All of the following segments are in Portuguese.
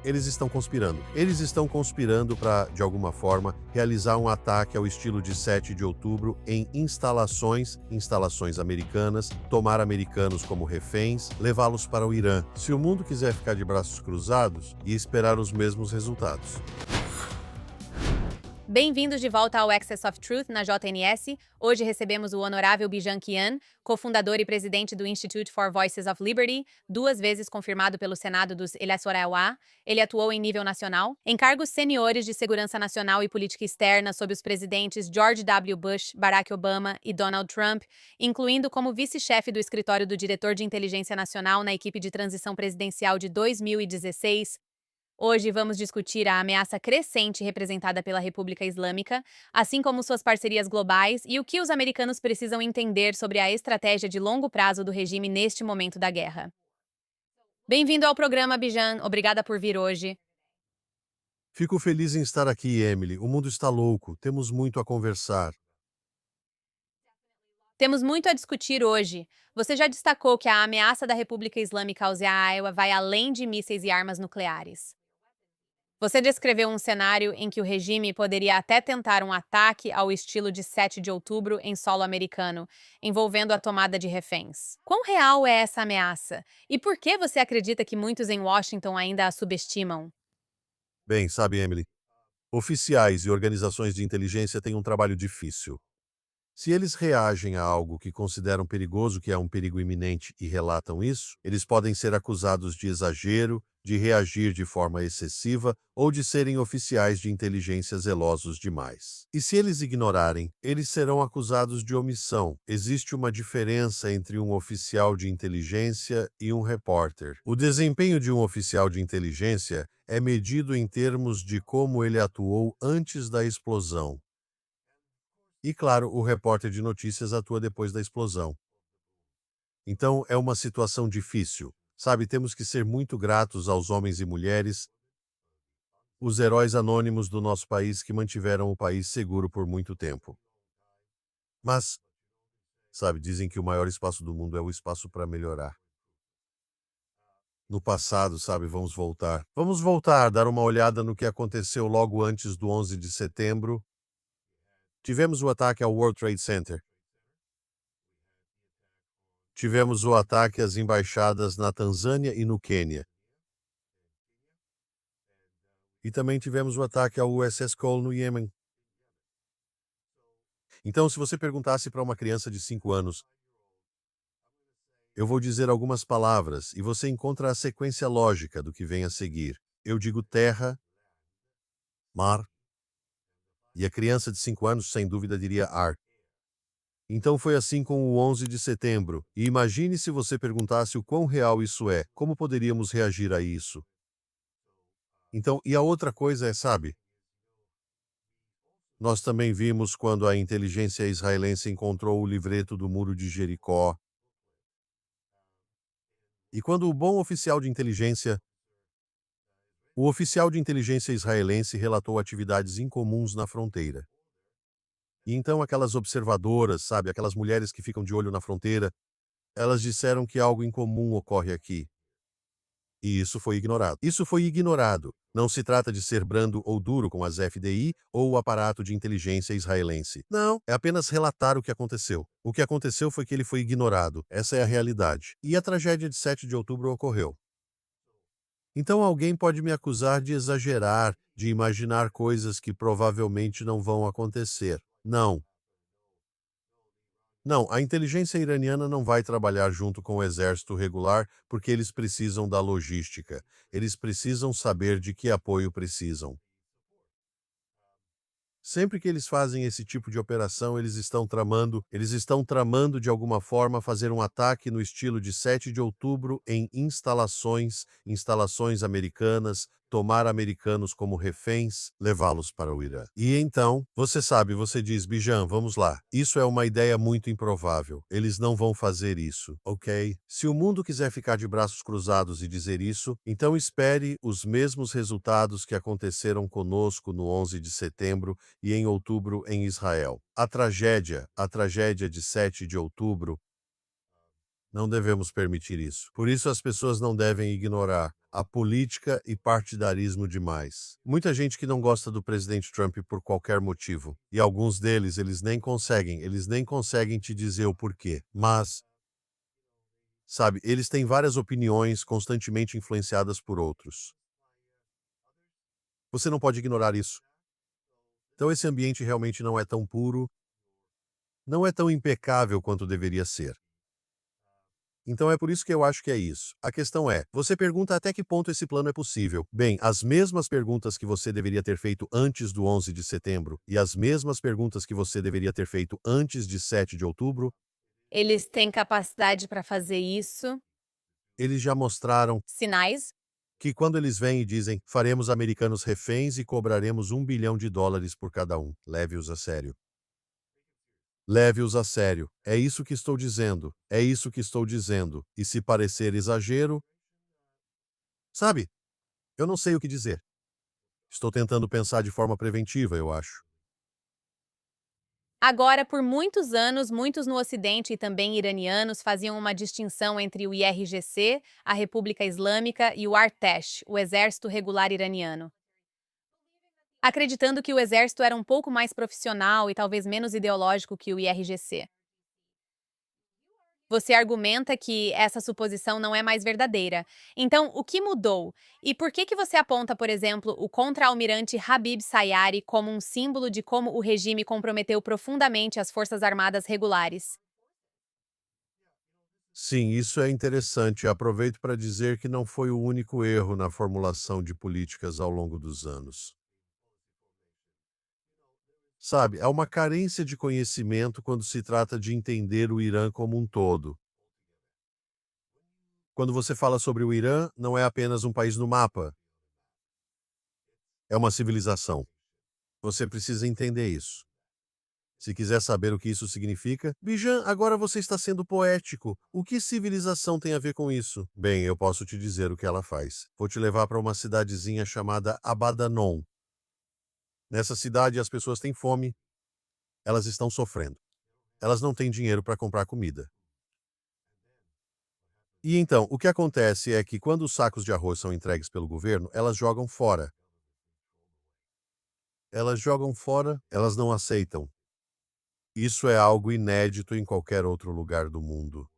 Eles estão conspirando. Eles estão conspirando para, de alguma forma, realizar um ataque ao estilo de 7 de outubro em instalações americanas, tomar americanos como reféns, levá-los para o Irã. Se o mundo quiser ficar de braços cruzados e esperar os mesmos resultados. Bem-vindos de volta ao Access of Truth na JNS. Hoje recebemos o honorável Bijan Kian, cofundador e presidente do Institute for Voices of Liberty, 2 vezes confirmado pelo Senado dos Ilha-Soraiwa. Ele atuou em nível nacional, em cargos seniores de segurança nacional e política externa sob os presidentes George W. Bush, Barack Obama e Donald Trump, incluindo como vice-chefe do escritório do diretor de inteligência nacional na equipe de transição presidencial de 2016. Hoje vamos discutir a ameaça crescente representada pela República Islâmica, assim como suas parcerias globais e o que os americanos precisam entender sobre a estratégia de longo prazo do regime neste momento da guerra. Bem-vindo ao programa, Bijan. Obrigada por vir hoje. Fico feliz em estar aqui, Emily. O mundo está louco. Temos muito a conversar. Temos muito a discutir hoje. Você já destacou que a ameaça da República Islâmica ao Iowa vai além de mísseis e armas nucleares. Você descreveu um cenário em que o regime poderia até tentar um ataque ao estilo de 7 de outubro em solo americano, envolvendo a tomada de reféns. Quão real é essa ameaça? E por que você acredita que muitos em Washington ainda a subestimam? Bem, sabe, Emily, oficiais e organizações de inteligência têm um trabalho difícil. Se eles reagem a algo que consideram perigoso, que é um perigo iminente, e relatam isso, eles podem ser acusados de exagero, de reagir de forma excessiva ou de serem oficiais de inteligência zelosos demais. E se eles ignorarem, eles serão acusados de omissão. Existe uma diferença entre um oficial de inteligência e um repórter. O desempenho de um oficial de inteligência é medido em termos de como ele atuou antes da explosão. E, claro, o repórter de notícias atua depois da explosão. Então, é uma situação difícil. Sabe, temos que ser muito gratos aos homens e mulheres, os heróis anônimos do nosso país que mantiveram o país seguro por muito tempo. Mas, sabe, dizem que o maior espaço do mundo é o espaço para melhorar. No passado, sabe, vamos voltar. Vamos voltar, dar uma olhada no que aconteceu logo antes do 11 de setembro. Tivemos o ataque ao World Trade Center. Tivemos o ataque às embaixadas na Tanzânia e no Quênia. E também tivemos o ataque ao USS Cole no Iêmen. Então, se você perguntasse para uma criança de 5 anos, eu vou dizer algumas palavras e você encontra a sequência lógica do que vem a seguir. Eu digo terra, mar, e a criança de 5 anos, sem dúvida, diria ar. Então foi assim com o 11 de setembro, e imagine se você perguntasse o quão real isso é, como poderíamos reagir a isso? Então, e a outra coisa é, sabe, nós também vimos quando a inteligência israelense encontrou o livreto do Muro de Jericó, e quando o oficial de inteligência israelense relatou atividades incomuns na fronteira. E então aquelas observadoras, sabe, aquelas mulheres que ficam de olho na fronteira, elas disseram que algo incomum ocorre aqui. E isso foi ignorado. Isso foi ignorado. Não se trata de ser brando ou duro com as FDI ou o aparato de inteligência israelense. Não, é apenas relatar o que aconteceu. O que aconteceu foi que ele foi ignorado. Essa é a realidade. E a tragédia de 7 de outubro ocorreu. Então alguém pode me acusar de exagerar, de imaginar coisas que provavelmente não vão acontecer. Não. Não, a inteligência iraniana não vai trabalhar junto com o exército regular porque eles precisam da logística. Eles precisam saber de que apoio precisam. Sempre que eles fazem esse tipo de operação, eles estão tramando de alguma forma fazer um ataque no estilo de 7 de outubro em instalações americanas, tomar americanos como reféns, levá-los para o Irã. E então, você sabe, você diz, Bijan, vamos lá. Isso é uma ideia muito improvável. Eles não vão fazer isso, ok? Se o mundo quiser ficar de braços cruzados e dizer isso, então espere os mesmos resultados que aconteceram conosco no 11 de setembro e em outubro em Israel. A tragédia de 7 de outubro Não devemos permitir isso. Por isso as pessoas não devem ignorar a política e partidarismo demais. Muita gente que não gosta do presidente Trump por qualquer motivo. E alguns deles, eles nem conseguem te dizer o porquê. Mas, sabe, eles têm várias opiniões constantemente influenciadas por outros. Você não pode ignorar isso. Então esse ambiente realmente não é tão puro, não é tão impecável quanto deveria ser. Então é por isso que eu acho que é isso. A questão é, você pergunta até que ponto esse plano é possível. Bem, as mesmas perguntas que você deveria ter feito antes do 11 de setembro e as mesmas perguntas que você deveria ter feito antes de 7 de outubro, Eles têm capacidade para fazer isso? eles já mostraram Sinais? que quando eles vêm e dizem, faremos americanos reféns e cobraremos US$ 1 bilhão por cada um. Leve-os a sério. Leve-os a sério. É isso que estou dizendo. É isso que estou dizendo. E se parecer exagero, sabe, eu não sei o que dizer. Estou tentando pensar de forma preventiva, eu acho. Agora, por muitos anos, muitos no Ocidente e também iranianos faziam uma distinção entre o IRGC, a República Islâmica, e o Artesh, o Exército Regular Iraniano, acreditando que o exército era um pouco mais profissional e talvez menos ideológico que o IRGC. Você argumenta que essa suposição não é mais verdadeira. Então, o que mudou? E por que você aponta, por exemplo, o contra-almirante Habib Sayari como um símbolo de como o regime comprometeu profundamente as forças armadas regulares? Sim, isso é interessante. Aproveito para dizer que não foi o único erro na formulação de políticas ao longo dos anos. Sabe, há uma carência de conhecimento quando se trata de entender o Irã como um todo. Quando você fala sobre o Irã, não é apenas um país no mapa, é uma civilização. Você precisa entender isso. Se quiser saber o que isso significa, Bijan, agora você está sendo poético. O que civilização tem a ver com isso? Bem, eu posso te dizer o que ela faz. Vou te levar para uma cidadezinha chamada Abadanon. Nessa cidade as pessoas têm fome, elas estão sofrendo. Elas não têm dinheiro para comprar comida. E então, o que acontece é que quando os sacos de arroz são entregues pelo governo, elas jogam fora. Elas jogam fora, elas não aceitam. Isso é algo inédito em qualquer outro lugar do mundo.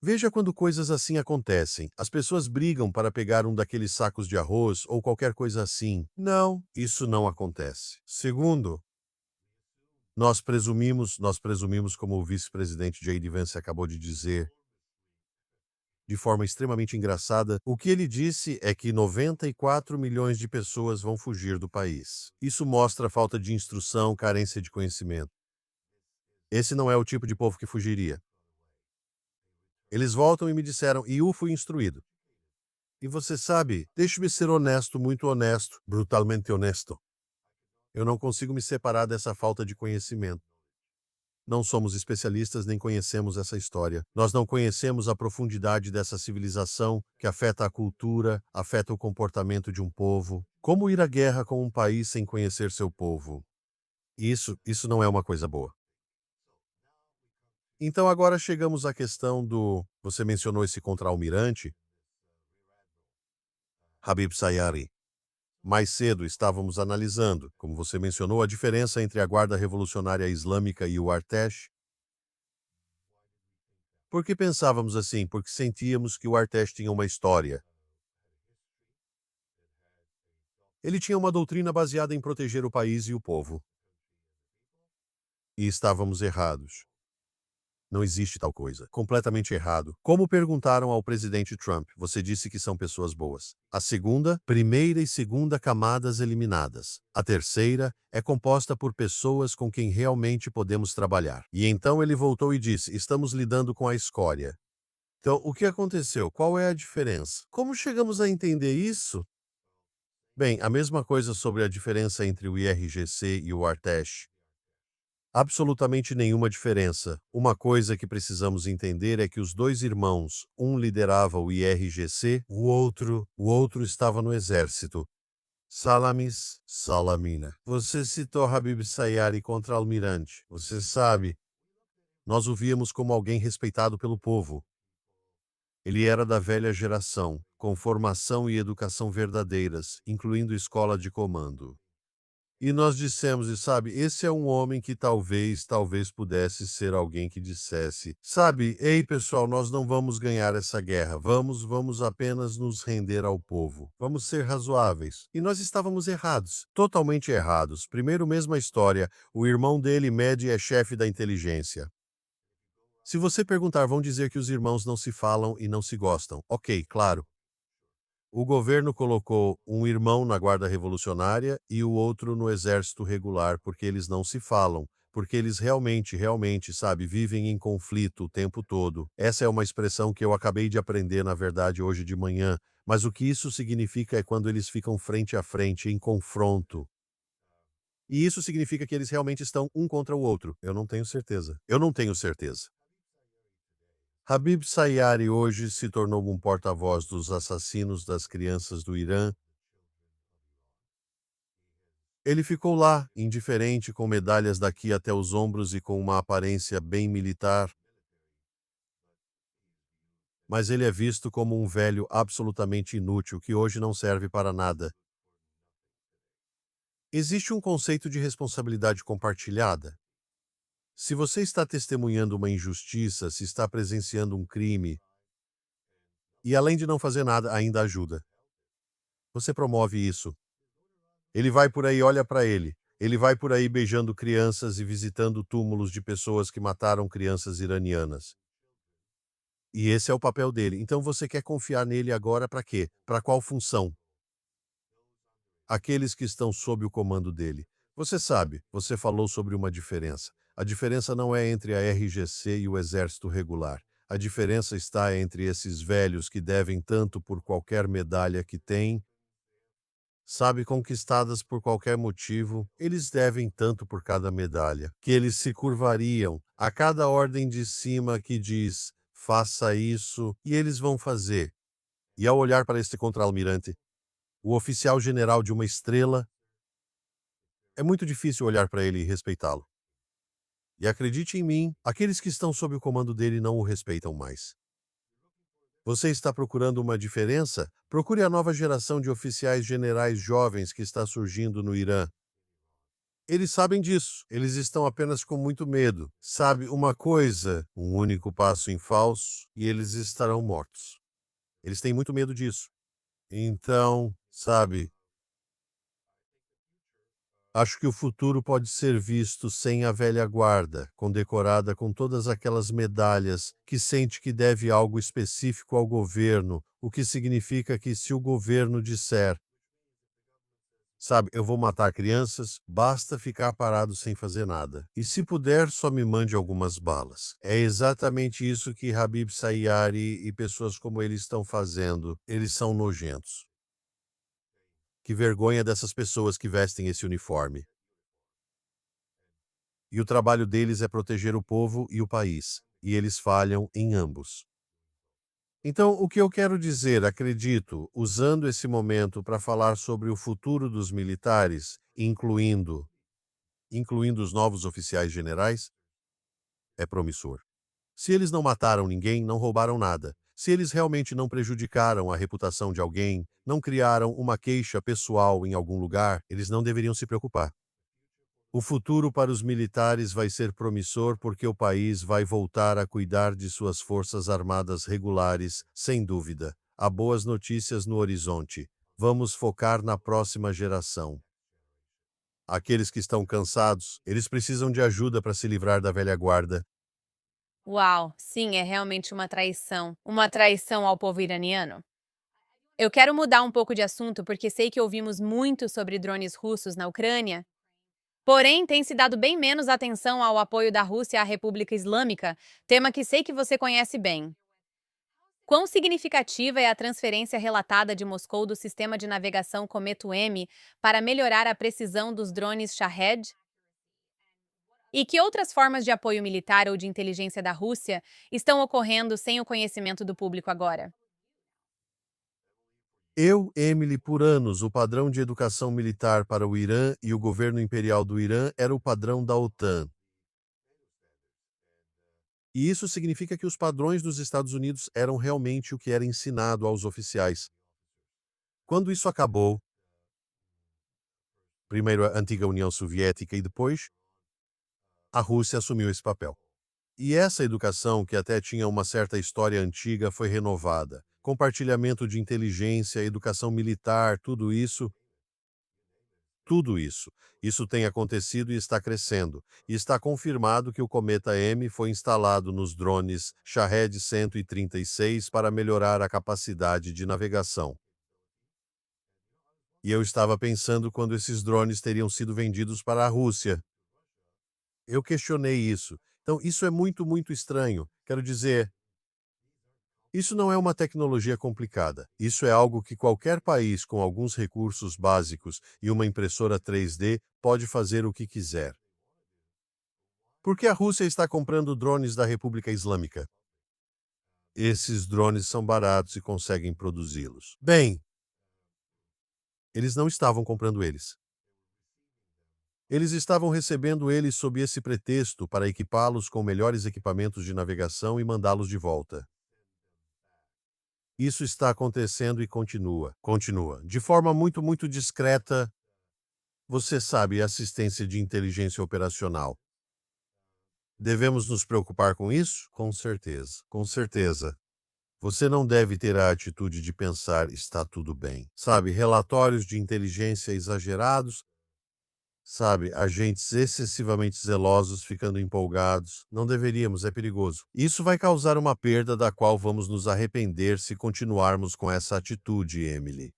Veja quando coisas assim acontecem. As pessoas brigam para pegar um daqueles sacos de arroz ou qualquer coisa assim. Não, isso não acontece. Segundo, nós presumimos, como o vice-presidente J.D. Vance acabou de dizer, de forma extremamente engraçada, o que ele disse é que 94 milhões de pessoas vão fugir do país. Isso mostra falta de instrução, carência de conhecimento. Esse não é o tipo de povo que fugiria. Eles voltam e me disseram, e eu fui instruído. E você sabe, deixe-me ser honesto, muito honesto, brutalmente honesto. Eu não consigo me separar dessa falta de conhecimento. Não somos especialistas nem conhecemos essa história. Nós não conhecemos a profundidade dessa civilização que afeta a cultura, afeta o comportamento de um povo. Como ir à guerra com um país sem conhecer seu povo? Isso não é uma coisa boa. Então agora chegamos à questão do... Você mencionou esse contra-almirante, Habib Sayari. Mais cedo estávamos analisando, como você mencionou, a diferença entre a Guarda Revolucionária Islâmica e o Artesh. Por que pensávamos assim? Porque sentíamos que o Artesh tinha uma história. Ele tinha uma doutrina baseada em proteger o país e o povo. E estávamos errados. Não existe tal coisa. Completamente errado. Como perguntaram ao presidente Trump, você disse que são pessoas boas. A segunda, primeira e segunda camadas eliminadas. A terceira é composta por pessoas com quem realmente podemos trabalhar. E então ele voltou e disse, estamos lidando com a escória. Então, o que aconteceu? Qual é a diferença? Como chegamos a entender isso? Bem, a mesma coisa sobre a diferença entre o IRGC e o Artesh. Absolutamente nenhuma diferença. Uma coisa que precisamos entender é que os dois irmãos, um liderava o IRGC, o outro estava no exército. Salamis, Salamina. Você citou Habib Sayari contra-almirante. Você sabe, nós o víamos como alguém respeitado pelo povo. Ele era da velha geração, com formação e educação verdadeiras, incluindo escola de comando. E nós dissemos, e sabe, esse é um homem que talvez pudesse ser alguém que dissesse, sabe, ei pessoal, nós não vamos ganhar essa guerra, vamos apenas nos render ao povo, vamos ser razoáveis. E nós estávamos errados, totalmente errados. Primeiro, mesma história, o irmão dele, Mehdi, é chefe da inteligência. Se você perguntar, vão dizer que os irmãos não se falam e não se gostam. Ok, claro. O governo colocou um irmão na Guarda Revolucionária e o outro no Exército Regular porque eles não se falam, porque eles realmente, sabe, vivem em conflito o tempo todo. Essa é uma expressão que eu acabei de aprender, na verdade, hoje de manhã, mas o que isso significa é quando eles ficam frente a frente, em confronto. E isso significa que eles realmente estão um contra o outro. Eu não tenho certeza. Eu não tenho certeza. Habib Sayari hoje se tornou um porta-voz dos assassinos das crianças do Irã. Ele ficou lá, indiferente, com medalhas daqui até os ombros e com uma aparência bem militar, mas ele é visto como um velho absolutamente inútil que hoje não serve para nada. Existe um conceito de responsabilidade compartilhada. Se você está testemunhando uma injustiça, se está presenciando um crime, e além de não fazer nada, ainda ajuda. Você promove isso. Ele vai por aí, olha para ele. Ele vai por aí beijando crianças e visitando túmulos de pessoas que mataram crianças iranianas. E esse é o papel dele. Então você quer confiar nele agora para quê? Para qual função? Aqueles que estão sob o comando dele. Você sabe, você falou sobre uma diferença. A diferença não é entre a RGC e o Exército Regular. A diferença está entre esses velhos que devem tanto por qualquer medalha que têm, sabe, conquistadas por qualquer motivo, eles devem tanto por cada medalha, que eles se curvariam a cada ordem de cima que diz, faça isso, e eles vão fazer. E ao olhar para este contra-almirante, o oficial general de uma estrela, é muito difícil olhar para ele e respeitá-lo. E acredite em mim, aqueles que estão sob o comando dele não o respeitam mais. Você está procurando uma diferença? Procure a nova geração de oficiais generais jovens que está surgindo no Irã. Eles sabem disso, eles estão apenas com muito medo. Sabe uma coisa? Um único passo em falso e eles estarão mortos. Eles têm muito medo disso. Então, sabe, acho que o futuro pode ser visto sem a velha guarda, condecorada com todas aquelas medalhas, que sente que deve algo específico ao governo, o que significa que se o governo disser, sabe, eu vou matar crianças, basta ficar parado sem fazer nada. E se puder, só me mande algumas balas. É exatamente isso que Habib Sayari e pessoas como ele estão fazendo. Eles são nojentos. Que vergonha dessas pessoas que vestem esse uniforme. E o trabalho deles é proteger o povo e o país, e eles falham em ambos. Então, o que eu quero dizer, acredito, usando esse momento para falar sobre o futuro dos militares, incluindo os novos oficiais generais, é promissor. Se eles não mataram ninguém, não roubaram nada. Se eles realmente não prejudicaram a reputação de alguém, não criaram uma queixa pessoal em algum lugar, eles não deveriam se preocupar. O futuro para os militares vai ser promissor porque o país vai voltar a cuidar de suas forças armadas regulares, sem dúvida. Há boas notícias no horizonte. Vamos focar na próxima geração. Aqueles que estão cansados, eles precisam de ajuda para se livrar da velha guarda. Uau, sim, é realmente uma traição. Uma traição ao povo iraniano. Eu quero mudar um pouco de assunto porque sei que ouvimos muito sobre drones russos na Ucrânia. Porém, tem se dado bem menos atenção ao apoio da Rússia à República Islâmica, tema que sei que você conhece bem. Quão significativa é a transferência relatada de Moscou do sistema de navegação Cometo-M para melhorar a precisão dos drones Shahed? E que outras formas de apoio militar ou de inteligência da Rússia estão ocorrendo sem o conhecimento do público agora? Emily, por anos, o padrão de educação militar para o Irã e o governo imperial do Irã era o padrão da OTAN. E isso significa que os padrões dos Estados Unidos eram realmente o que era ensinado aos oficiais. Quando isso acabou, primeiro a antiga União Soviética e depois a Rússia assumiu esse papel. E essa educação, que até tinha uma certa história antiga, foi renovada. Compartilhamento de inteligência, educação militar, tudo isso tem acontecido e está crescendo. E está confirmado que o cometa M foi instalado nos drones Shahed 136 para melhorar a capacidade de navegação. E eu estava pensando quando esses drones teriam sido vendidos para a Rússia. Eu questionei isso. Então, isso é muito, muito estranho. Quero dizer, isso não é uma tecnologia complicada. Isso é algo que qualquer país com alguns recursos básicos e uma impressora 3D pode fazer o que quiser. Por que a Rússia está comprando drones da República Islâmica? Esses drones são baratos e conseguem produzi-los. Bem, eles não estavam comprando eles. Eles estavam recebendo eles sob esse pretexto para equipá-los com melhores equipamentos de navegação e mandá-los de volta. Isso está acontecendo e continua. De forma muito, muito discreta, você sabe, assistência de inteligência operacional. Devemos nos preocupar com isso? Com certeza, com certeza. Você não deve ter a atitude de pensar está tudo bem. Sabe, relatórios de inteligência exagerados, sabe, agentes excessivamente zelosos ficando empolgados. Não deveríamos, é perigoso. Isso vai causar uma perda da qual vamos nos arrepender se continuarmos com essa atitude, Emily.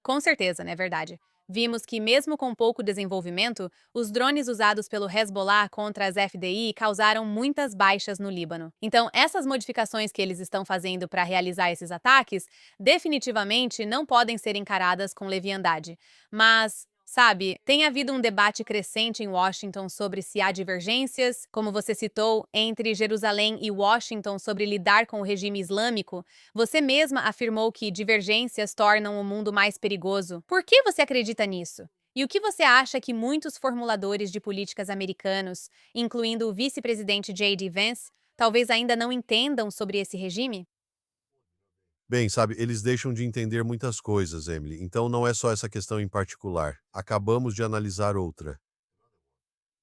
Com certeza, não é verdade? Vimos que, mesmo com pouco desenvolvimento, os drones usados pelo Hezbollah contra as FDI causaram muitas baixas no Líbano. Então, essas modificações que eles estão fazendo para realizar esses ataques definitivamente não podem ser encaradas com leviandade. Mas, sabe, tem havido um debate crescente em Washington sobre se há divergências, como você citou, entre Jerusalém e Washington sobre lidar com o regime islâmico. Você mesma afirmou que divergências tornam o mundo mais perigoso. Por que você acredita nisso? E o que você acha que muitos formuladores de políticas americanos, incluindo o vice-presidente J.D. Vance, talvez ainda não entendam sobre esse regime? Bem, sabe, eles deixam de entender muitas coisas, Emily. Então não é só essa questão em particular. Acabamos de analisar outra.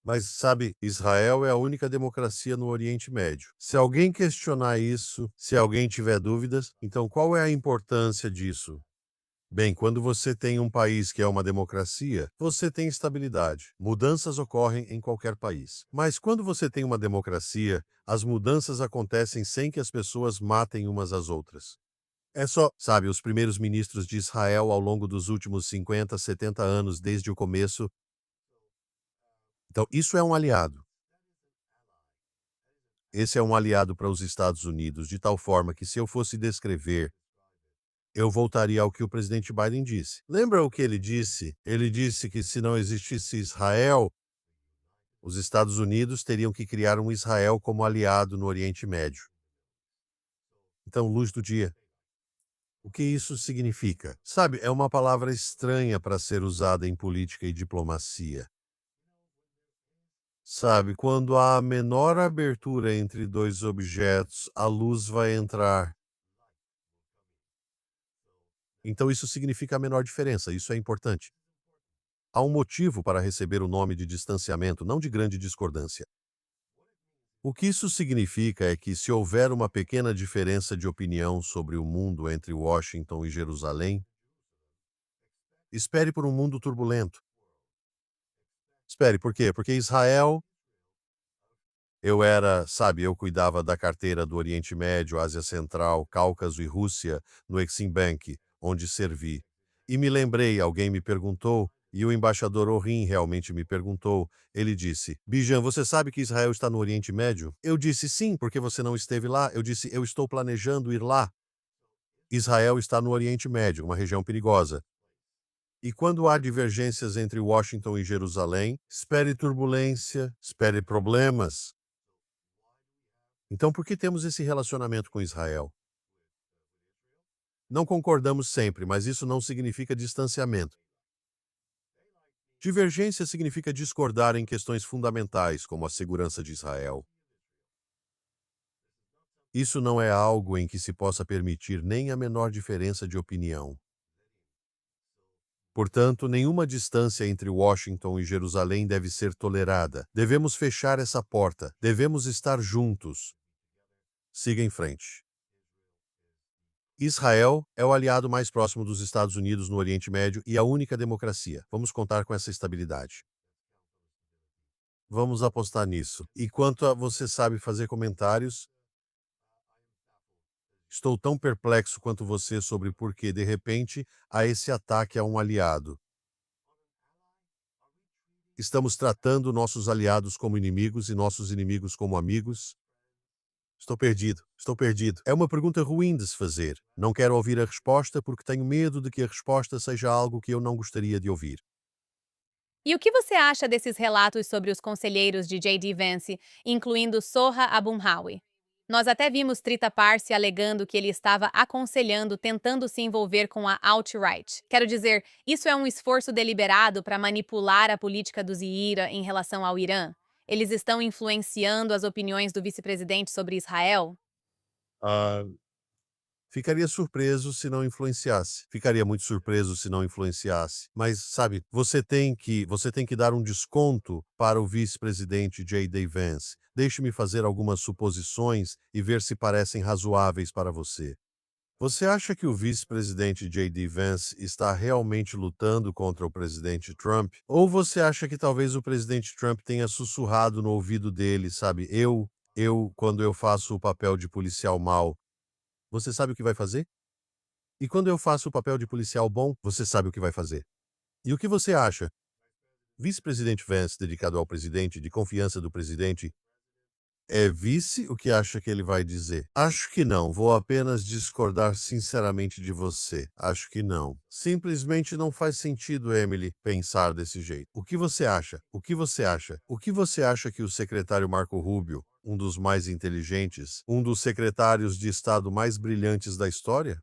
Mas, sabe, Israel é a única democracia no Oriente Médio. Se alguém questionar isso, se alguém tiver dúvidas, então qual é a importância disso? Bem, quando você tem um país que é uma democracia, você tem estabilidade. Mudanças ocorrem em qualquer país. Mas quando você tem uma democracia, as mudanças acontecem sem que as pessoas matem umas às outras. É só, sabe, os primeiros ministros de Israel ao longo dos últimos 50, 70 anos, desde o começo. Então, isso é um aliado. Esse é um aliado para os Estados Unidos, de tal forma que, se eu fosse descrever, eu voltaria ao que o presidente Biden disse. Lembra o que ele disse? Ele disse que, se não existisse Israel, os Estados Unidos teriam que criar um Israel como aliado no Oriente Médio. Então, luz do dia. O que isso significa? Sabe, é uma palavra estranha para ser usada em política e diplomacia. Sabe, quando há a menor abertura entre dois objetos, a luz vai entrar. Então isso significa a menor diferença, isso é importante. Há um motivo para receber o nome de distanciamento, não de grande discordância. O que isso significa é que, se houver uma pequena diferença de opinião sobre o mundo entre Washington e Jerusalém, espere por um mundo turbulento. Espere, por quê? Porque Israel, eu cuidava da carteira do Oriente Médio, Ásia Central, Cáucaso e Rússia no Exim Bank, onde servi. E me lembrei, alguém me perguntou, e o embaixador Orim realmente me perguntou. Ele disse: Bijan, você sabe que Israel está no Oriente Médio? Eu disse: sim, porque você não esteve lá. Eu disse: eu estou planejando ir lá. Israel está no Oriente Médio, uma região perigosa. E quando há divergências entre Washington e Jerusalém, espere turbulência, espere problemas. Então, por que temos esse relacionamento com Israel? Não concordamos sempre, mas isso não significa distanciamento. Divergência significa discordar em questões fundamentais, como a segurança de Israel. Isso não é algo em que se possa permitir nem a menor diferença de opinião. Portanto, nenhuma distância entre Washington e Jerusalém deve ser tolerada. Devemos fechar essa porta. Devemos estar juntos. Siga em frente. Israel é o aliado mais próximo dos Estados Unidos no Oriente Médio e a única democracia. Vamos contar com essa estabilidade. Vamos apostar nisso. E quanto a você sabe fazer comentários, estou tão perplexo quanto você sobre por que, de repente, há esse ataque a um aliado. Estamos tratando nossos aliados como inimigos e nossos inimigos como amigos? Estou perdido, estou perdido. É uma pergunta ruim de se fazer. Não quero ouvir a resposta porque tenho medo de que a resposta seja algo que eu não gostaria de ouvir. E o que você acha desses relatos sobre os conselheiros de J.D. Vance, incluindo Soha Abunrawi? Nós até vimos Trita Parsi alegando que ele estava aconselhando, tentando se envolver com a alt-right. Quero dizer, isso é um esforço deliberado para manipular a política do Zihira em relação ao Irã? Eles estão influenciando as opiniões do vice-presidente sobre Israel? Ah, Ficaria surpreso se não influenciasse. Ficaria muito surpreso se não influenciasse. Mas, sabe, você tem que dar um desconto para o vice-presidente J.D. Vance. Deixe-me fazer algumas suposições e ver se parecem razoáveis para você. Você acha que o vice-presidente J.D. Vance está realmente lutando contra o presidente Trump? Ou você acha que talvez o presidente Trump tenha sussurrado no ouvido dele, sabe? Quando eu faço o papel de policial mau, você sabe o que vai fazer? E quando eu faço o papel de policial bom, você sabe o que vai fazer. E o que você acha? Vice-presidente Vance, dedicado ao presidente, de confiança do presidente, é vice o que acha que ele vai dizer? Acho que não. Vou apenas discordar sinceramente de você. Acho que não. Simplesmente não faz sentido, Emily, pensar desse jeito. O que você acha? O que você acha? O que você acha que o secretário Marco Rubio, um dos mais inteligentes, um dos secretários de Estado mais brilhantes da história?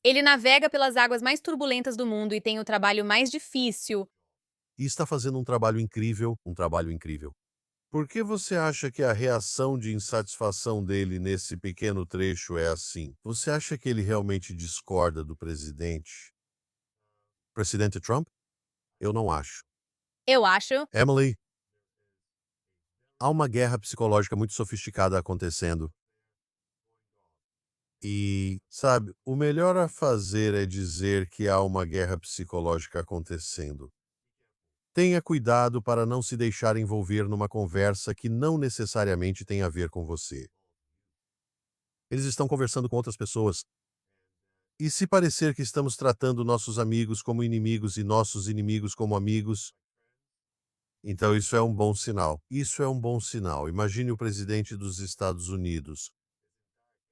Ele navega pelas águas mais turbulentas do mundo e tem o trabalho mais difícil. E está fazendo um trabalho incrível, um trabalho incrível. Por que você acha que a reação de insatisfação dele nesse pequeno trecho é assim? Você acha que ele realmente discorda do presidente? Presidente Trump? Eu não acho. Eu acho. Emily, há uma guerra psicológica muito sofisticada acontecendo. E, sabe, o melhor a fazer é dizer que há uma guerra psicológica acontecendo. Tenha cuidado para não se deixar envolver numa conversa que não necessariamente tem a ver com você. Eles estão conversando com outras pessoas. E se parecer que estamos tratando nossos amigos como inimigos e nossos inimigos como amigos, então isso é um bom sinal. Isso é um bom sinal. Imagine o presidente dos Estados Unidos.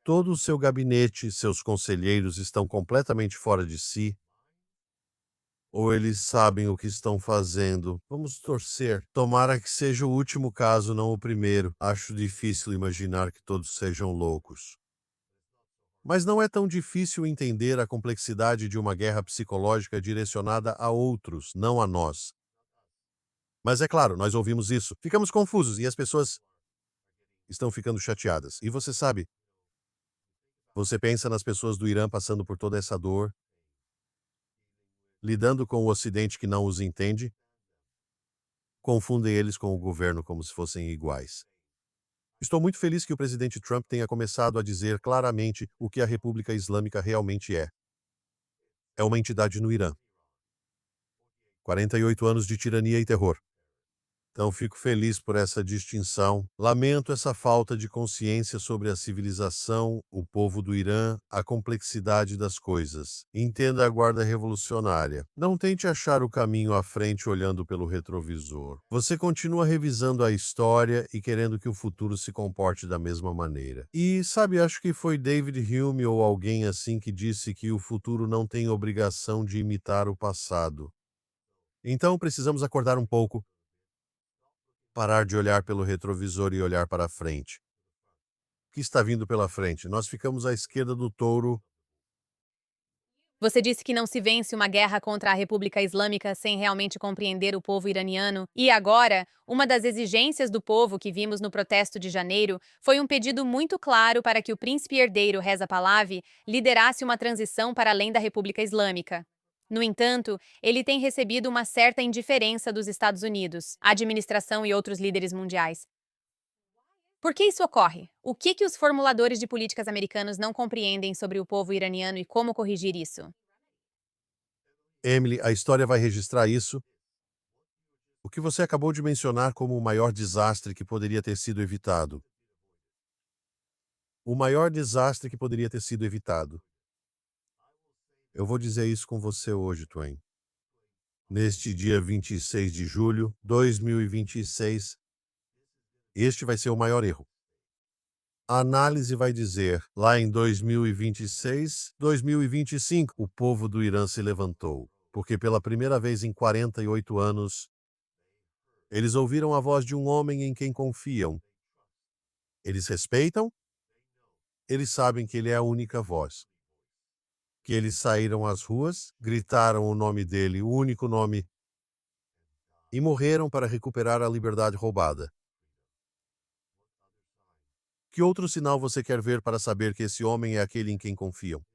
Todo o seu gabinete, seus conselheiros estão completamente fora de si, ou eles sabem o que estão fazendo. Vamos torcer. Tomara que seja o último caso, não o primeiro. Acho difícil imaginar que todos sejam loucos. Mas não é tão difícil entender a complexidade de uma guerra psicológica direcionada a outros, não a nós. Mas é claro, nós ouvimos isso, ficamos confusos e as pessoas estão ficando chateadas. E você sabe, você pensa nas pessoas do Irã passando por toda essa dor, lidando com o Ocidente que não os entende, confundem eles com o governo como se fossem iguais. Estou muito feliz que o presidente Trump tenha começado a dizer claramente o que a República Islâmica realmente é. É uma entidade no Irã. 48 anos de tirania e terror. Então, fico feliz por essa distinção. Lamento essa falta de consciência sobre a civilização, o povo do Irã, a complexidade das coisas. Entenda a guarda revolucionária. Não tente achar o caminho à frente olhando pelo retrovisor. Você continua revisando a história e querendo que o futuro se comporte da mesma maneira. E, sabe, acho que foi David Hume ou alguém assim que disse que o futuro não tem obrigação de imitar o passado. Então, precisamos acordar um pouco, parar de olhar pelo retrovisor e olhar para a frente. O que está vindo pela frente? Nós ficamos à esquerda do touro. Você disse que não se vence uma guerra contra a República Islâmica sem realmente compreender o povo iraniano. E agora, uma das exigências do povo que vimos no protesto de janeiro foi um pedido muito claro para que o príncipe herdeiro Reza Pahlavi liderasse uma transição para além da República Islâmica. No entanto, ele tem recebido uma certa indiferença dos Estados Unidos, a administração e outros líderes mundiais. Por que isso ocorre? O que os formuladores de políticas americanos não compreendem sobre o povo iraniano e como corrigir isso? Emily, a história vai registrar isso. O que você acabou de mencionar como o maior desastre que poderia ter sido evitado. O maior desastre que poderia ter sido evitado. Eu vou dizer isso com você hoje, Twain. Neste dia 26 de julho de 2026, este vai ser o maior erro. A análise vai dizer, lá em 2026, 2025, o povo do Irã se levantou, porque pela primeira vez em 48 anos, eles ouviram a voz de um homem em quem confiam. Eles respeitam, eles sabem que ele é a única voz. Que eles saíram às ruas, gritaram o nome dele, o único nome, e morreram para recuperar a liberdade roubada. Que outro sinal você quer ver para saber que esse homem é aquele em quem confiam?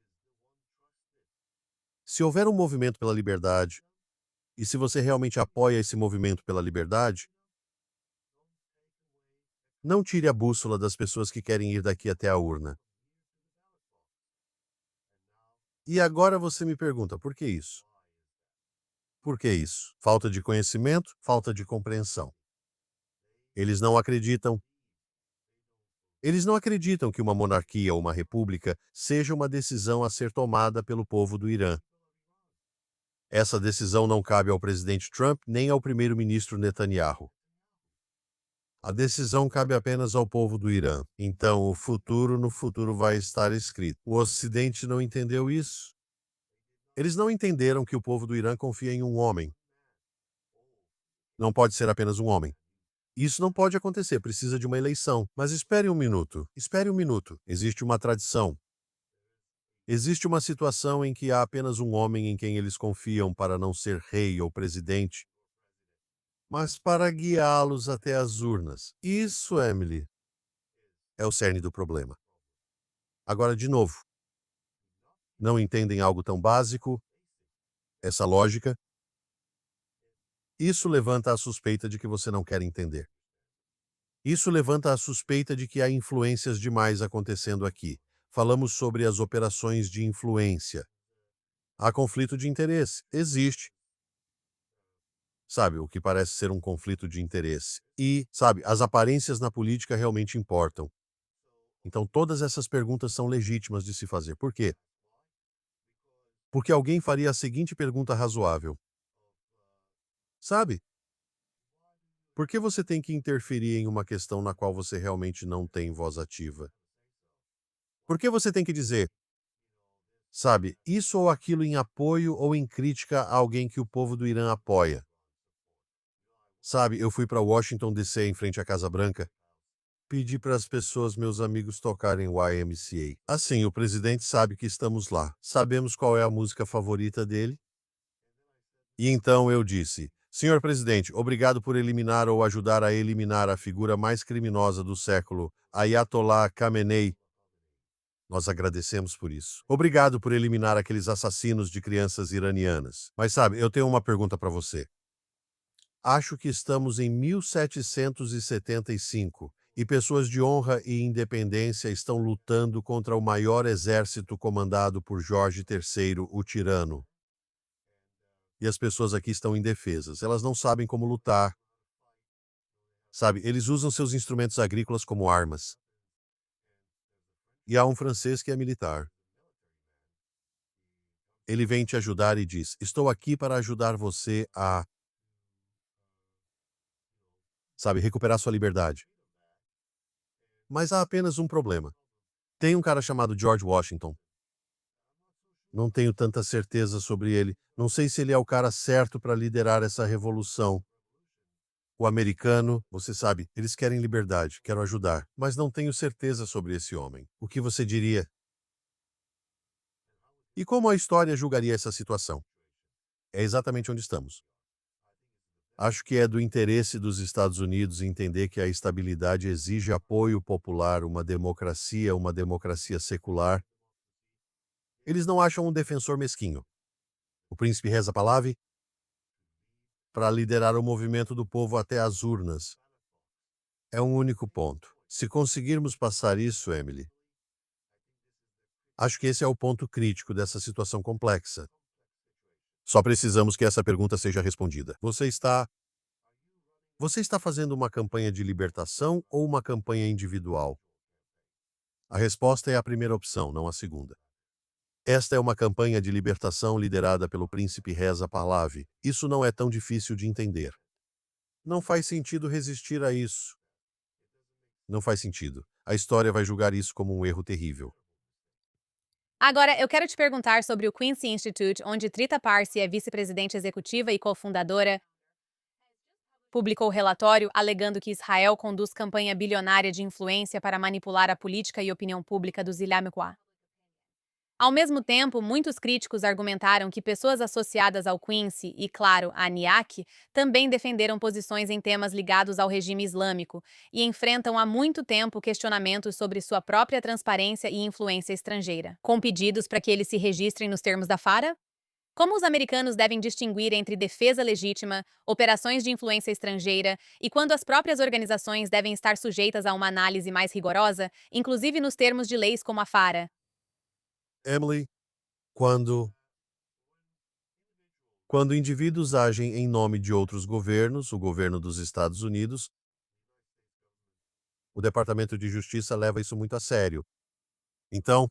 Se houver um movimento pela liberdade, e se você realmente apoia esse movimento pela liberdade, não tire a bússola das pessoas que querem ir daqui até a urna. E agora você me pergunta, por que isso? Por que isso? Falta de conhecimento, falta de compreensão. Eles não acreditam. Eles não acreditam que uma monarquia ou uma república seja uma decisão a ser tomada pelo povo do Irã. Essa decisão não cabe ao presidente Trump nem ao primeiro-ministro Netanyahu. A decisão cabe apenas ao povo do Irã. Então, no futuro vai estar escrito. O Ocidente não entendeu isso. Eles não entenderam que o povo do Irã confia em um homem. Não pode ser apenas um homem. Isso não pode acontecer, precisa de uma eleição. Mas espere um minuto. Espere um minuto. Existe uma tradição. Existe uma situação em que há apenas um homem em quem eles confiam para não ser rei ou presidente, mas para guiá-los até as urnas. Isso, Emily, é o cerne do problema. Agora, de novo, não entendem algo tão básico, essa lógica? Isso levanta a suspeita de que você não quer entender. Isso levanta a suspeita de que há influências demais acontecendo aqui. Falamos sobre as operações de influência. Há conflito de interesse. Existe. Sabe, o que parece ser um conflito de interesse. E, sabe, as aparências na política realmente importam. Então, todas essas perguntas são legítimas de se fazer. Por quê? Porque alguém faria a seguinte pergunta razoável. Sabe, por que você tem que interferir em uma questão na qual você realmente não tem voz ativa? Por que você tem que dizer, sabe, isso ou aquilo em apoio ou em crítica a alguém que o povo do Irã apoia? Sabe, eu fui para Washington, D.C., em frente à Casa Branca, pedi para as pessoas, meus amigos, tocarem YMCA. Assim, o presidente sabe que estamos lá. Sabemos qual é a música favorita dele? E então eu disse, senhor presidente, obrigado por eliminar ou ajudar a eliminar a figura mais criminosa do século, Ayatollah Khamenei. Nós agradecemos por isso. Obrigado por eliminar aqueles assassinos de crianças iranianas. Mas sabe, eu tenho uma pergunta para você. Acho que estamos em 1775 e pessoas de honra e independência estão lutando contra o maior exército comandado por Jorge III, o tirano. E as pessoas aqui estão indefesas. Elas não sabem como lutar. Sabe, eles usam seus instrumentos agrícolas como armas. E há um francês que é militar. Ele vem te ajudar e diz, estou aqui para ajudar você a, sabe, recuperar sua liberdade. Mas há apenas um problema. Tem um cara chamado George Washington. Não tenho tanta certeza sobre ele. Não sei se ele é o cara certo para liderar essa revolução. O americano, você sabe, eles querem liberdade, quero ajudar, mas não tenho certeza sobre esse homem. O que você diria? E como a história julgaria essa situação? É exatamente onde estamos. Acho que é do interesse dos Estados Unidos entender que a estabilidade exige apoio popular, uma democracia secular. Eles não acham um defensor mesquinho. O príncipe Reza Pahlavi para liderar o movimento do povo até as urnas. É um único ponto. Se conseguirmos passar isso, Emily, acho que esse é o ponto crítico dessa situação complexa. Só precisamos que essa pergunta seja respondida. Você está fazendo uma campanha de libertação ou uma campanha individual? A resposta é a primeira opção, não a segunda. Esta é uma campanha de libertação liderada pelo príncipe Reza Pahlavi. Isso não é tão difícil de entender. Não faz sentido resistir a isso. Não faz sentido. A história vai julgar isso como um erro terrível. Agora, eu quero te perguntar sobre o Quincy Institute, onde Trita Parsi é vice-presidente executiva e cofundadora, publicou relatório alegando que Israel conduz campanha bilionária de influência para manipular a política e opinião pública dos Islâmicos. Ao mesmo tempo, muitos críticos argumentaram que pessoas associadas ao Quincy e, claro, à NIAC também defenderam posições em temas ligados ao regime islâmico e enfrentam há muito tempo questionamentos sobre sua própria transparência e influência estrangeira, com pedidos para que eles se registrem nos termos da FARA. Como os americanos devem distinguir entre defesa legítima, operações de influência estrangeira e quando as próprias organizações devem estar sujeitas a uma análise mais rigorosa, inclusive nos termos de leis como a FARA? Emily, quando quando indivíduos agem em nome de outros governos, o governo dos Estados Unidos, o Departamento de Justiça leva isso muito a sério. Então,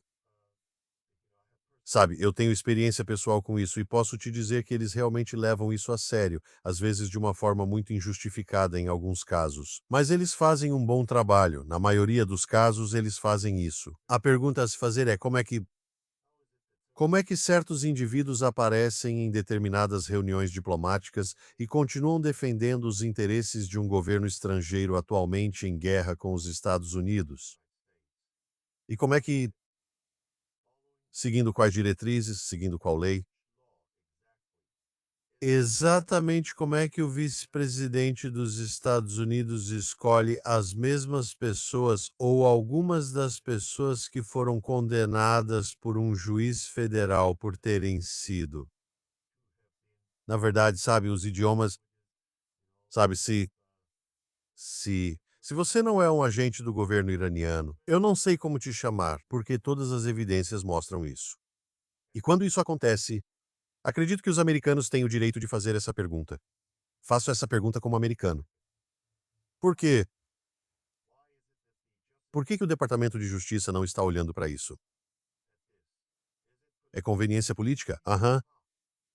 sabe, eu tenho experiência pessoal com isso e posso te dizer que eles realmente levam isso a sério, às vezes de uma forma muito injustificada em alguns casos. Mas eles fazem um bom trabalho, na maioria dos casos eles fazem isso. A pergunta a se fazer é como é que certos indivíduos aparecem em determinadas reuniões diplomáticas e continuam defendendo os interesses de um governo estrangeiro atualmente em guerra com os Estados Unidos? E como é que, seguindo quais diretrizes, seguindo qual lei? Exatamente como é que o vice-presidente dos Estados Unidos escolhe as mesmas pessoas ou algumas das pessoas que foram condenadas por um juiz federal por terem sido. Na verdade, sabe, os idiomas, sabe, se você não é um agente do governo iraniano, eu não sei como te chamar, porque todas as evidências mostram isso. E quando isso acontece, acredito que os americanos têm o direito de fazer essa pergunta. Faço essa pergunta como americano. Por quê? Por que que o Departamento de Justiça não está olhando para isso? É conveniência política? Aham,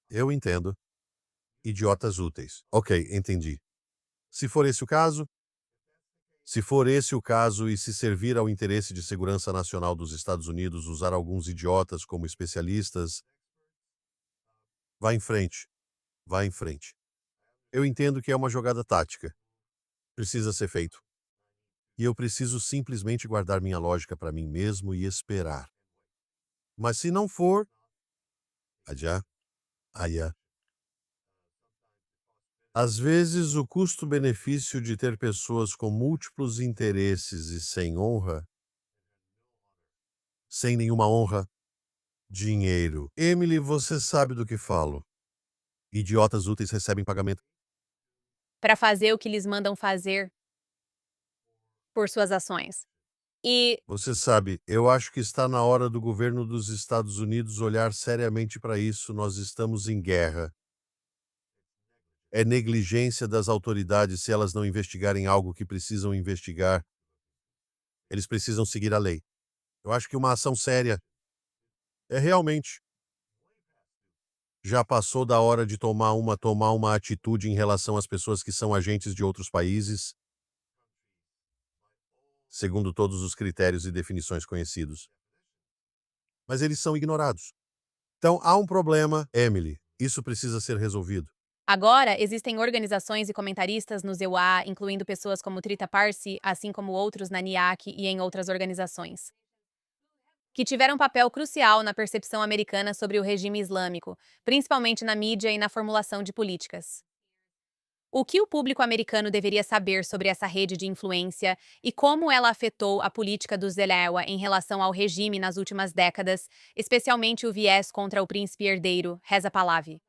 eu entendo. Idiotas úteis. Ok, entendi. Se for esse o caso, se for esse o caso e se servir ao interesse de segurança nacional dos Estados Unidos usar alguns idiotas como especialistas, vá em frente, vá em frente. Eu entendo que é uma jogada tática. Precisa ser feito. E eu preciso simplesmente guardar minha lógica para mim mesmo e esperar. Mas se não for, adiá, aiá. Às vezes, o custo-benefício de ter pessoas com múltiplos interesses e sem honra, sem nenhuma honra, dinheiro. Emily, você sabe do que falo. Idiotas úteis recebem pagamento. Para fazer o que lhes mandam fazer por suas ações. E Você sabe, eu acho que está na hora do governo dos Estados Unidos olhar seriamente para isso. Nós estamos em guerra. É negligência das autoridades se elas não investigarem algo que precisam investigar. Eles precisam seguir a lei. Eu acho que uma ação séria é realmente. Já passou da hora de tomar uma atitude em relação às pessoas que são agentes de outros países, segundo todos os critérios e definições conhecidos. Mas eles são ignorados. Então há um problema, Emily. Isso precisa ser resolvido. agora existem organizações e comentaristas no ZEUA, incluindo pessoas como Trita Parsi, assim como outros na NIAC e em outras organizações. que tiveram papel crucial na percepção americana sobre o regime islâmico, principalmente na mídia e na formulação de políticas. O que o público americano deveria saber sobre essa rede de influência e como ela afetou a política dos Zelewa em relação ao regime nas últimas décadas, especialmente o viés contra o príncipe herdeiro, Reza Pahlavi?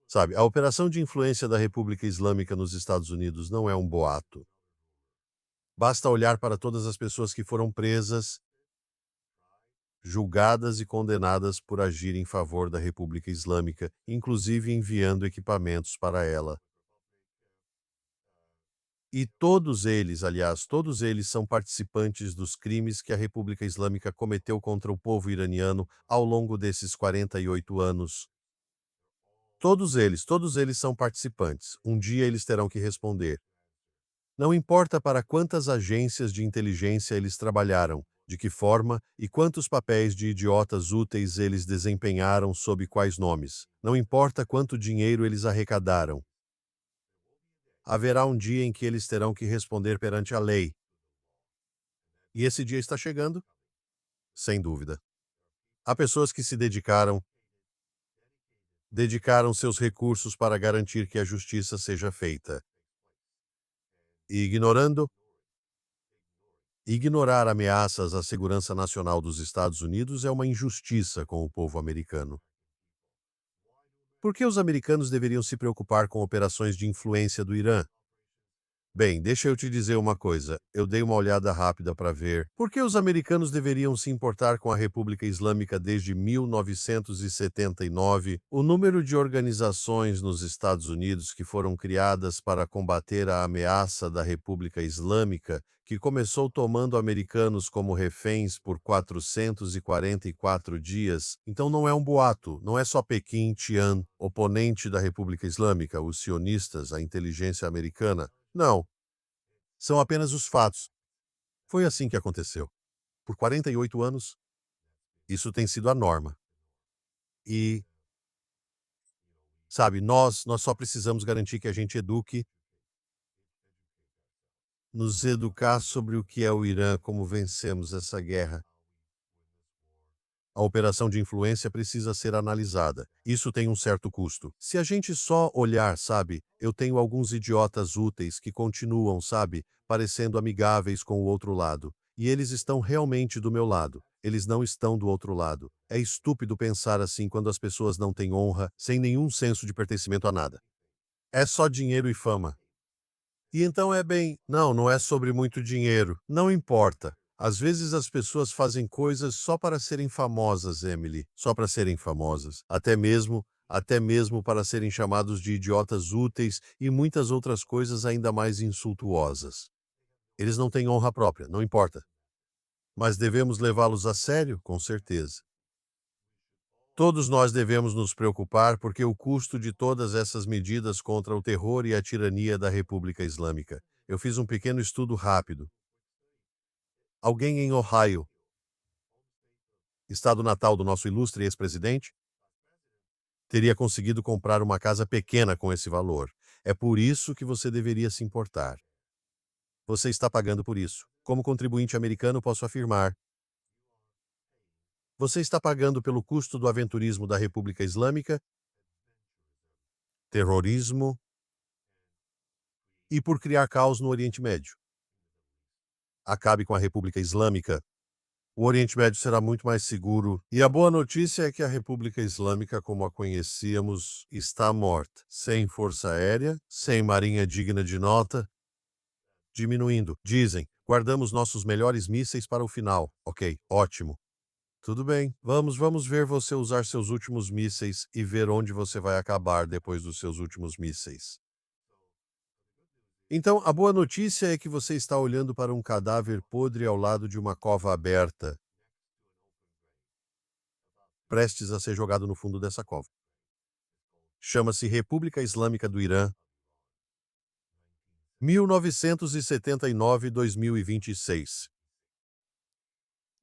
Sabe, a operação de influência da República Islâmica nos Estados Unidos não é um boato. Basta olhar para todas as pessoas que foram presas, julgadas e condenadas por agir em favor da República Islâmica, inclusive enviando equipamentos para ela. E todos eles, aliás, todos eles são participantes dos crimes que a República Islâmica cometeu contra o povo iraniano ao longo desses 48 anos. Todos eles são participantes. Um dia eles terão que responder. Não importa para quantas agências de inteligência eles trabalharam, de que forma e quantos papéis de idiotas úteis eles desempenharam sob quais nomes. Não importa quanto dinheiro eles arrecadaram. Haverá um dia em que eles terão que responder perante a lei. E esse dia está chegando? Sem dúvida. Há pessoas que se dedicaram seus recursos para garantir que a justiça seja feita. E ignorar ameaças à segurança nacional dos Estados Unidos é uma injustiça com o povo americano. Por que os americanos deveriam se preocupar com operações de influência do Irã? Bem, deixa eu te dizer uma coisa. Eu dei uma olhada rápida para ver por que os americanos deveriam se importar com a República Islâmica desde 1979. O número de organizações nos Estados Unidos que foram criadas para combater a ameaça da República Islâmica, que começou tomando americanos como reféns por 444 dias. Então não é um boato, não é só Pequim Tian, oponente da República Islâmica, os sionistas, a inteligência americana. Não, são apenas os fatos. Foi assim que aconteceu. Por 48 anos, isso tem sido a norma. E, sabe, nós só precisamos garantir que a gente nos educar sobre o que é o Irã, como vencemos essa guerra. A operação de influência precisa ser analisada. Isso tem um certo custo. Se a gente só olhar, sabe, eu tenho alguns idiotas úteis que continuam, sabe, parecendo amigáveis com o outro lado. E eles estão realmente do meu lado. Eles não estão do outro lado. É estúpido pensar assim quando as pessoas não têm honra, sem nenhum senso de pertencimento a nada. É só dinheiro e fama. E então não é sobre muito dinheiro, não importa. Às vezes as pessoas fazem coisas só para serem famosas, Emily, só para serem famosas, até mesmo para serem chamados de idiotas úteis e muitas outras coisas ainda mais insultuosas. Eles não têm honra própria, não importa. Mas devemos levá-los a sério, com certeza. Todos nós devemos nos preocupar porque o custo de todas essas medidas contra o terror e a tirania da República Islâmica. Eu fiz um pequeno estudo rápido. Alguém em Ohio, estado natal do nosso ilustre ex-presidente, teria conseguido comprar uma casa pequena com esse valor. É por isso que você deveria se importar. Você está pagando por isso. Como contribuinte americano, posso afirmar. Você está pagando pelo custo do aventurismo da República Islâmica, terrorismo e por criar caos no Oriente Médio. Acabe com a República Islâmica, o Oriente Médio será muito mais seguro. E a boa notícia é que a República Islâmica, como a conhecíamos, está morta. Sem força aérea, sem marinha digna de nota, diminuindo. Dizem, guardamos nossos melhores mísseis para o final. Ok, ótimo. Tudo bem, vamos ver você usar seus últimos mísseis e ver onde você vai acabar depois dos seus últimos mísseis. Então, a boa notícia é que você está olhando para um cadáver podre ao lado de uma cova aberta, prestes a ser jogado no fundo dessa cova. Chama-se República Islâmica do Irã, 1979-2026.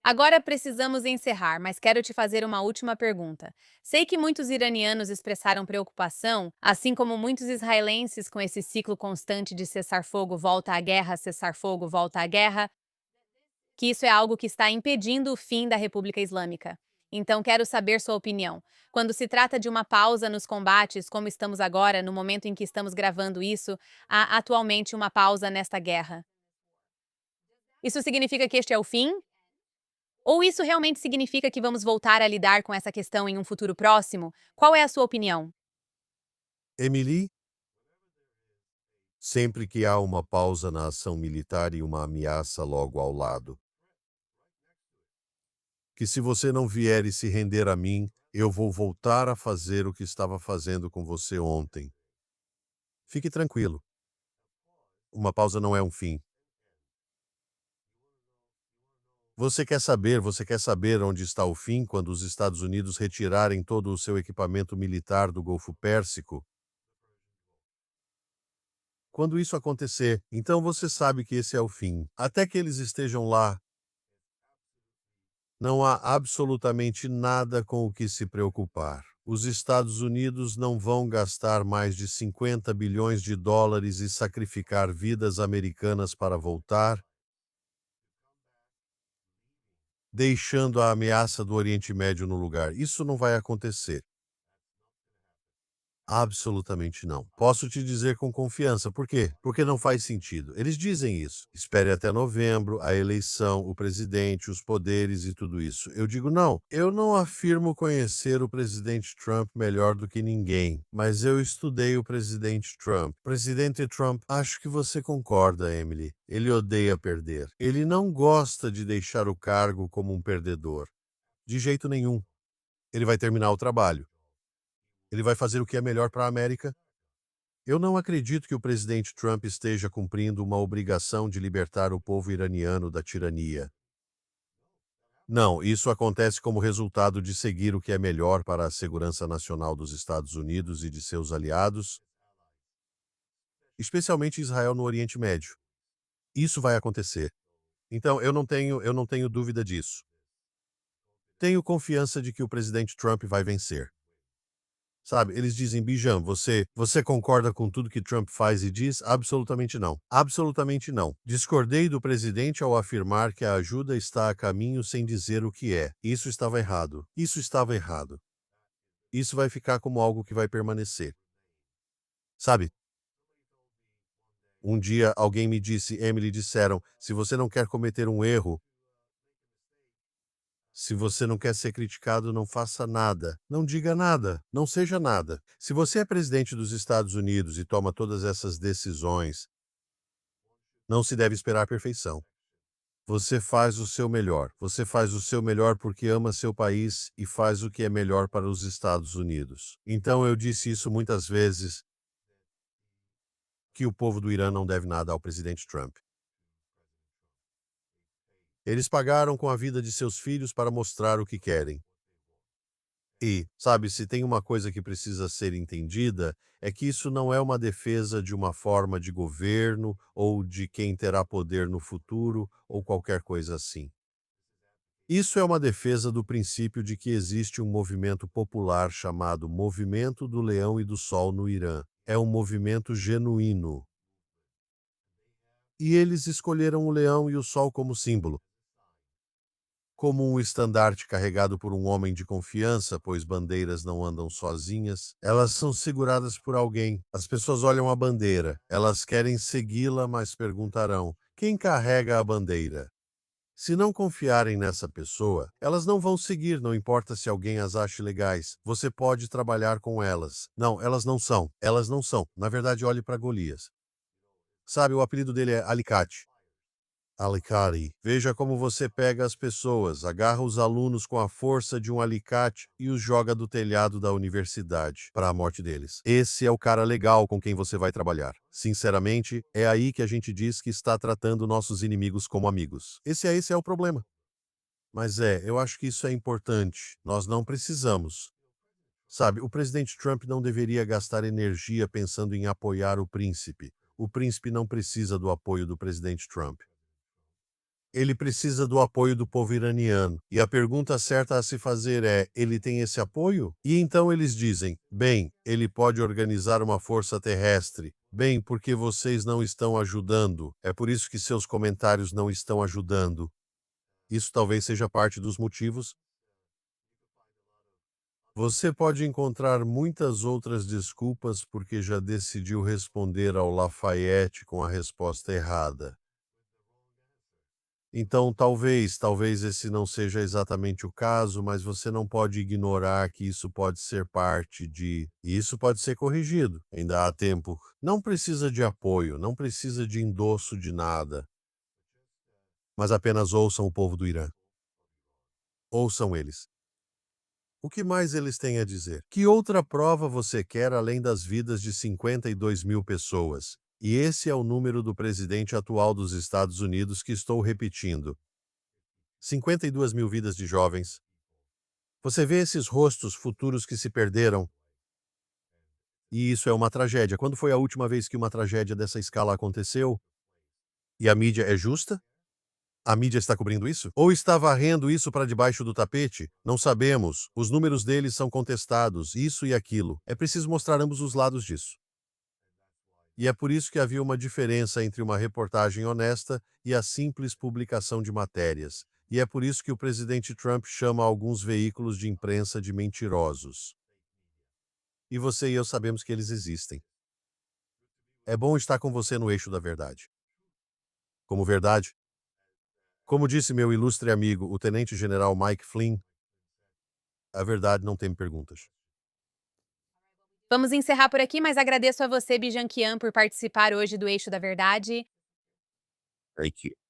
Agora precisamos encerrar, mas quero te fazer uma última pergunta. Sei que muitos iranianos expressaram preocupação, assim como muitos israelenses, com esse ciclo constante de cessar-fogo, volta à guerra, cessar-fogo, volta à guerra. que isso é algo que está impedindo o fim da República Islâmica. Então, quero saber sua opinião. Quando se trata de uma pausa nos combates, como estamos agora, no momento em que estamos gravando isso, há atualmente uma pausa nesta guerra. Isso significa que este é o fim? Ou isso realmente significa que vamos voltar a lidar com essa questão em um futuro próximo? Qual é a sua opinião? Emily, sempre que há uma pausa na ação militar e uma ameaça logo ao lado, que se você não vier e se render a mim, eu vou voltar a fazer o que estava fazendo com você ontem. Fique tranquilo, uma pausa não é um fim. Você quer saber onde está o fim quando os Estados Unidos retirarem todo o seu equipamento militar do Golfo Pérsico? Quando isso acontecer, então você sabe que esse é o fim. Até que eles estejam lá, não há absolutamente nada com o que se preocupar. Os Estados Unidos não vão gastar mais de 50 bilhões de dólares e sacrificar vidas americanas para voltar, deixando a ameaça do Oriente Médio no lugar. Isso não vai acontecer. Absolutamente não. Posso te dizer com confiança. Por quê? Porque não faz sentido. Eles dizem isso. Espere até novembro, a eleição, o presidente, os poderes e tudo isso. Eu digo não. Eu não afirmo conhecer o presidente Trump melhor do que ninguém, mas eu estudei o presidente Trump. Presidente Trump, acho que você concorda, Emily. Ele odeia perder. Ele não gosta de deixar o cargo como um perdedor. De jeito nenhum. Ele vai terminar o trabalho. Ele vai fazer o que é melhor para a América. Eu não acredito que o presidente Trump esteja cumprindo uma obrigação de libertar o povo iraniano da tirania. Não, isso acontece como resultado de seguir o que é melhor para a segurança nacional dos Estados Unidos e de seus aliados, especialmente Israel no Oriente Médio. Isso vai acontecer. Então, eu não tenho dúvida disso. Tenho confiança de que o presidente Trump vai vencer. Sabe, eles dizem, Bijan, você concorda com tudo que Trump faz e diz? Absolutamente não. Absolutamente não. Discordei do presidente ao afirmar que a ajuda está a caminho sem dizer o que é. Isso estava errado. Isso estava errado. Isso vai ficar como algo que vai permanecer. Sabe, um dia alguém me disse, Emily, disseram, se você não quer cometer um erro, se você não quer ser criticado, não faça nada. Não diga nada. Não seja nada. Se você é presidente dos Estados Unidos e toma todas essas decisões, não se deve esperar a perfeição. Você faz o seu melhor. Você faz o seu melhor porque ama seu país e faz o que é melhor para os Estados Unidos. Então eu disse isso muitas vezes, que o povo do Irã não deve nada ao presidente Trump. Eles pagaram com a vida de seus filhos para mostrar o que querem. E, sabe, se tem uma coisa que precisa ser entendida, é que isso não é uma defesa de uma forma de governo ou de quem terá poder no futuro ou qualquer coisa assim. Isso é uma defesa do princípio de que existe um movimento popular chamado Movimento do Leão e do Sol no Irã. É um movimento genuíno. E eles escolheram o leão e o sol como símbolo. Como um estandarte carregado por um homem de confiança, pois bandeiras não andam sozinhas, elas são seguradas por alguém. As pessoas olham a bandeira, elas querem segui-la, mas perguntarão: quem carrega a bandeira? Se não confiarem nessa pessoa, elas não vão seguir, não importa se alguém as ache legais. Você pode trabalhar com elas. Não, elas não são. Elas não são. Na verdade, olhe para Golias. Sabe, o apelido dele é Alicate. Alicate. Veja como você pega as pessoas, agarra os alunos com a força de um alicate e os joga do telhado da universidade para a morte deles. Esse é o cara legal com quem você vai trabalhar. Sinceramente, é aí que a gente diz que está tratando nossos inimigos como amigos. Esse é o problema. Mas eu acho que isso é importante. Nós não precisamos. Sabe, o presidente Trump não deveria gastar energia pensando em apoiar o príncipe. O príncipe não precisa do apoio do presidente Trump. Ele precisa do apoio do povo iraniano. E a pergunta certa a se fazer é: ele tem esse apoio? E então eles dizem: bem, ele pode organizar uma força terrestre. Bem, porque vocês não estão ajudando. É por isso que seus comentários não estão ajudando. Isso talvez seja parte dos motivos. Você pode encontrar muitas outras desculpas porque já decidiu responder ao Lafayette com a resposta errada. Então, talvez esse não seja exatamente o caso, mas você não pode ignorar que isso pode ser parte de. E isso pode ser corrigido. Ainda há tempo. Não precisa de apoio, não precisa de endosso de nada, mas apenas ouçam o povo do Irã. Ouçam eles. O que mais eles têm a dizer? Que outra prova você quer além das vidas de 52 mil pessoas? E esse é o número do presidente atual dos Estados Unidos que estou repetindo. 52 mil vidas de jovens. Você vê esses rostos futuros que se perderam. E isso é uma tragédia. Quando foi a última vez que uma tragédia dessa escala aconteceu? E a mídia é justa? A mídia está cobrindo isso? Ou está varrendo isso para debaixo do tapete? Não sabemos. Os números deles são contestados, isso e aquilo. É preciso mostrar ambos os lados disso. E é por isso que havia uma diferença entre uma reportagem honesta e a simples publicação de matérias. E é por isso que o presidente Trump chama alguns veículos de imprensa de mentirosos. E você e eu sabemos que eles existem. É bom estar com você no eixo da verdade. Como verdade? Como disse meu ilustre amigo, o tenente-general Mike Flynn, a verdade não tem perguntas. Vamos encerrar por aqui, mas agradeço a você, Bijan Kian, por participar hoje do Eixo da Verdade. Thank you.